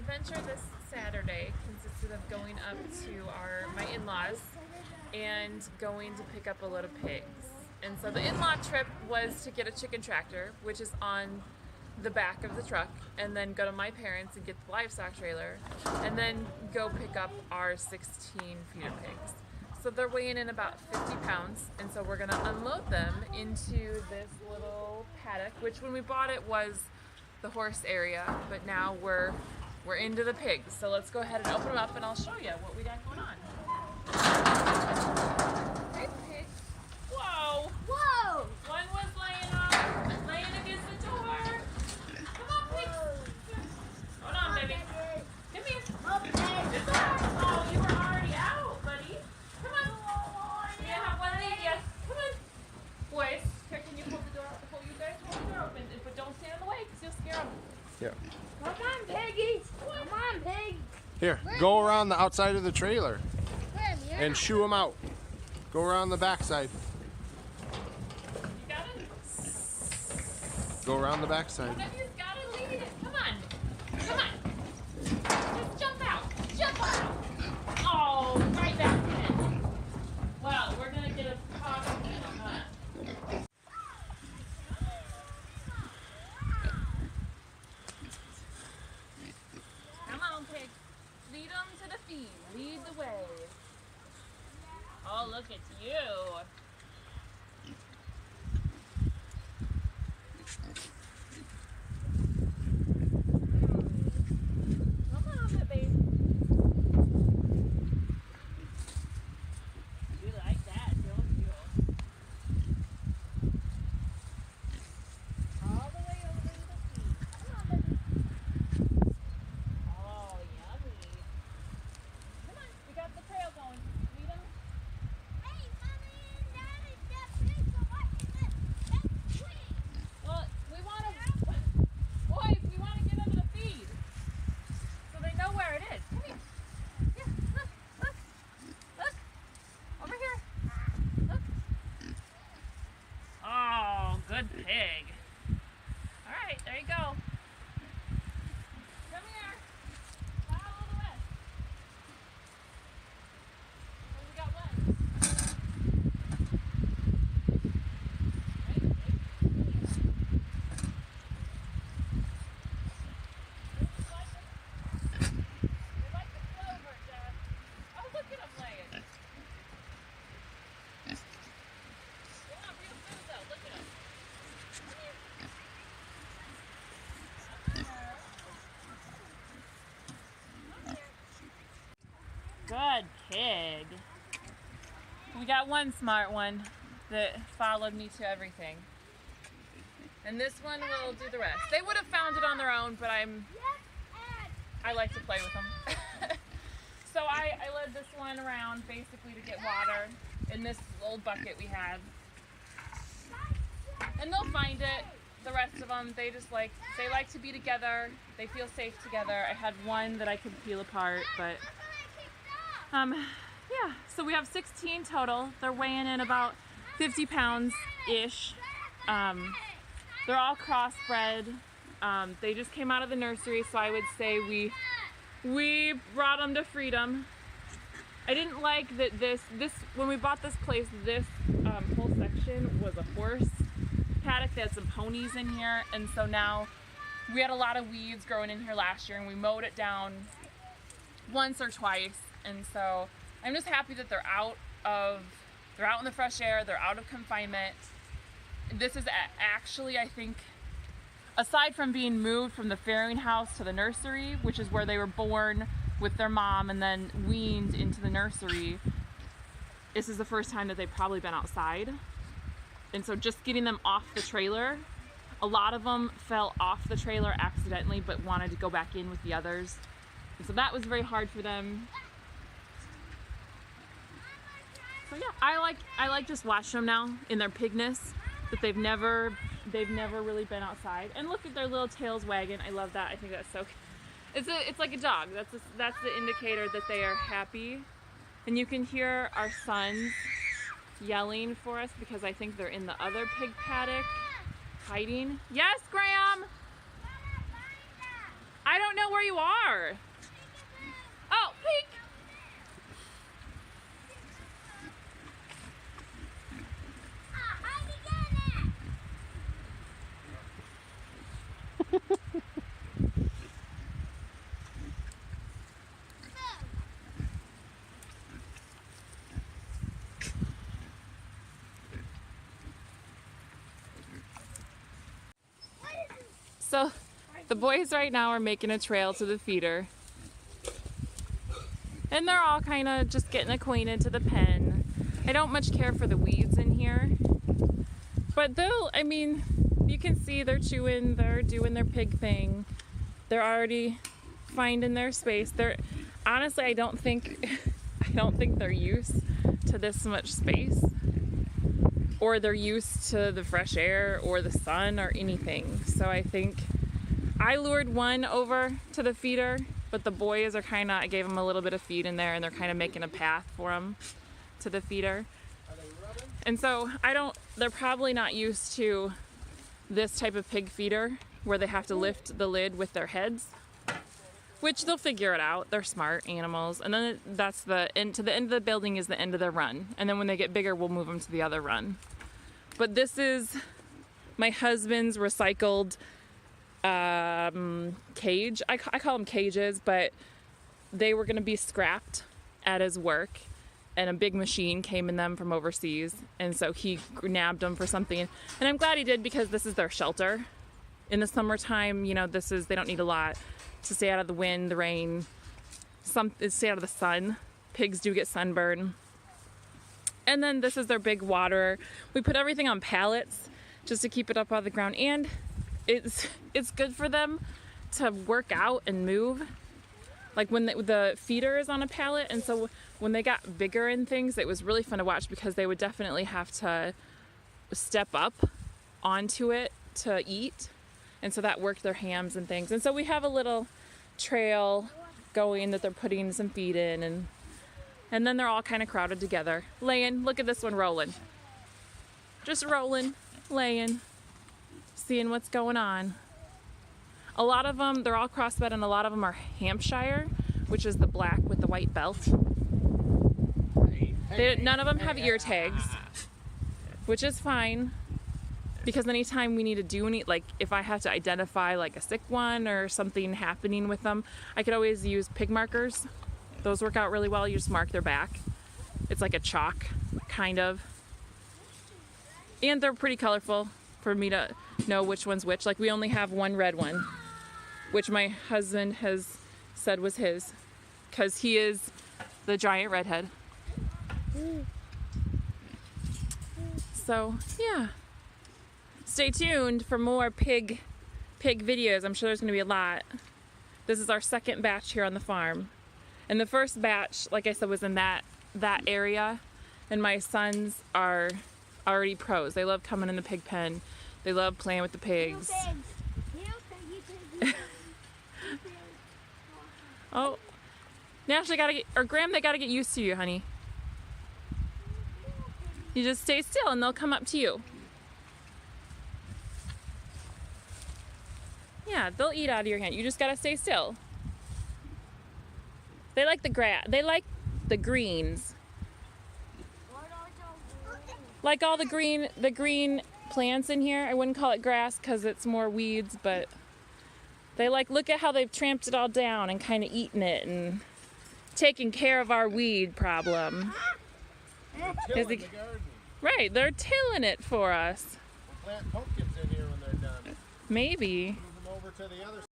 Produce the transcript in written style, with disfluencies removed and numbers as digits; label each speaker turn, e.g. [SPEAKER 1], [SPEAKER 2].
[SPEAKER 1] adventure this Saturday consisted of going up to my in-laws and going to pick up a load of pigs. And so the in-law trip was to get a chicken tractor, which is on the back of the truck, and then go to my parents and get the livestock trailer, and then go pick up our 16 feeder pigs. So they're weighing in about 50 pounds, and so we're gonna unload them into this little paddock, which when we bought it was the horse area, but now we're into the pigs. So let's go ahead and open them up and I'll show you what we got going on. Hey pig. Whoa!
[SPEAKER 2] Whoa!
[SPEAKER 1] One was laying against the door. Come on, pigs. Hold on, baby. Come here. It's all right. Oh, you were already out, buddy. Come on. You have one lead, yes. Come on. Boys, here, can you hold the door? You guys hold the door open, but don't stand in the way because you'll scare them.
[SPEAKER 3] Yeah.
[SPEAKER 2] Come on, piggies! Come on, pig!
[SPEAKER 3] Here, go around the outside of the trailer
[SPEAKER 2] Come
[SPEAKER 3] and shoo them out. Go around the backside.
[SPEAKER 1] You got it?
[SPEAKER 3] Go around the backside.
[SPEAKER 1] One of you's got to lead it. Come on. Come on. Just jump out. Jump out. Oh, right back in. Well, we're going to get a hog in them, huh? Come on, pig. Lead them to the feed. Lead the way. Oh, look at you. Come on, baby. You like that, don't you? All the way over to the feet. Come on, baby. Oh, yummy. Come on, we got the trail going. Lead them.
[SPEAKER 2] Hey, Mommy and Daddy, that pig's a what?
[SPEAKER 1] Well, we want to, boys, we want to get them to the feed so they know where it is. Come here. Here, look. Over here. Look. Oh, good pig. All right, there you go. Come here. Follow the way. Oh, we got one. They like the clover, Dad. Oh, look at them laying. They want real food, though. Look at them. Good pig. We got one smart one that followed me to everything. And this one will do the rest. They would have found it on their own, but I like to play with them. So I led this one around basically to get water in this old bucket we have. And they'll find it. The rest of them, they like to be together. They feel safe together. I had one that I could peel apart, but yeah. So we have 16 total. They're weighing in about 50 pounds-ish. They're all crossbred. They just came out of the nursery, so I would say we brought them to freedom. I didn't like that this when we bought this place, this whole section was a horse paddock. They had some ponies in here, and so now we had a lot of weeds growing in here last year, and we mowed it down once or twice. And so I'm just happy that they're out in the fresh air. They're out of confinement. This is actually, I think, aside from being moved from the farrowing house to the nursery, which is where they were born with their mom and then weaned into the nursery, this is the first time that they've probably been outside. And so just getting them off the trailer, a lot of them fell off the trailer accidentally but wanted to go back in with the others. And so that was very hard for them. So yeah, I like just watching them now in their pigness, that they've never really been outside. And look at their little tails wagging. I love that. I think that's so. It's like a dog. That's the indicator that they are happy. And you can hear our sons yelling for us because I think they're in the other pig paddock hiding. Yes, Graham. I don't know where you are. Oh, pink. So the boys right now are making a trail to the feeder. And they're all kind of just getting acquainted to the pen. I don't much care for the weeds in here. But I mean, you can see they're chewing, they're doing their pig thing. They're already finding their space. Honestly, I don't think they're used to this much space. Or they're used to the fresh air or the sun or anything. So I think I lured one over to the feeder, but the boys are I gave them a little bit of feed in there and they're kind of making a path for them to the feeder. And so they're probably not used to this type of pig feeder where they have to lift the lid with their heads, which they'll figure it out. They're smart animals. And then that's to the end of the building is the end of their run. And then when they get bigger, we'll move them to the other run. But this is my husband's recycled cage. I call them cages, but they were going to be scrapped at his work. And a big machine came in them from overseas. And so he nabbed them for something. And I'm glad he did because this is their shelter. In the summertime, they don't need a lot to stay out of the wind, the rain, stay out of the sun. Pigs do get sunburned. And then this is their big waterer. We put everything on pallets just to keep it up off the ground. And it's good for them to work out and move. Like when the feeder is on a pallet. And so when they got bigger and things, it was really fun to watch because they would definitely have to step up onto it to eat. And so that worked their hams and things. And so we have a little trail going that they're putting some feed in. And then they're all kind of crowded together. Laying, look at this one rolling. Just rolling, laying, seeing what's going on. A lot of them, they're all crossbred and a lot of them are Hampshire, which is the black with the white belt. None of them have ear tags, which is fine. Because anytime we need to do if I have to identify like a sick one or something happening with them, I could always use pig markers. Those work out really well. You just mark their back. It's like a chalk, kind of. And they're pretty colorful for me to know which one's which. Like we only have one red one, which my husband has said was his, because he is the giant redhead. So, yeah. Stay tuned for more pig videos. I'm sure there's going to be a lot. This is our second batch here on the farm. And the first batch, like I said, was in that area. And my sons are already pros. They love coming in the pig pen. They love playing with the pigs. Oh, Nash, Graham, they gotta get used to you, honey. You just stay still and they'll come up to you. Yeah, they'll eat out of your hand. You just gotta stay still. They like the grass. They like the greens. Like all the green plants in here. I wouldn't call it grass because it's more weeds, but they look at how they've tramped it all down and kind of eaten it and taking care of our weed problem. Right, they're tilling it for us.
[SPEAKER 3] We'll plant pumpkins in here when they're done.
[SPEAKER 1] Maybe.
[SPEAKER 3] Move them over to the other side.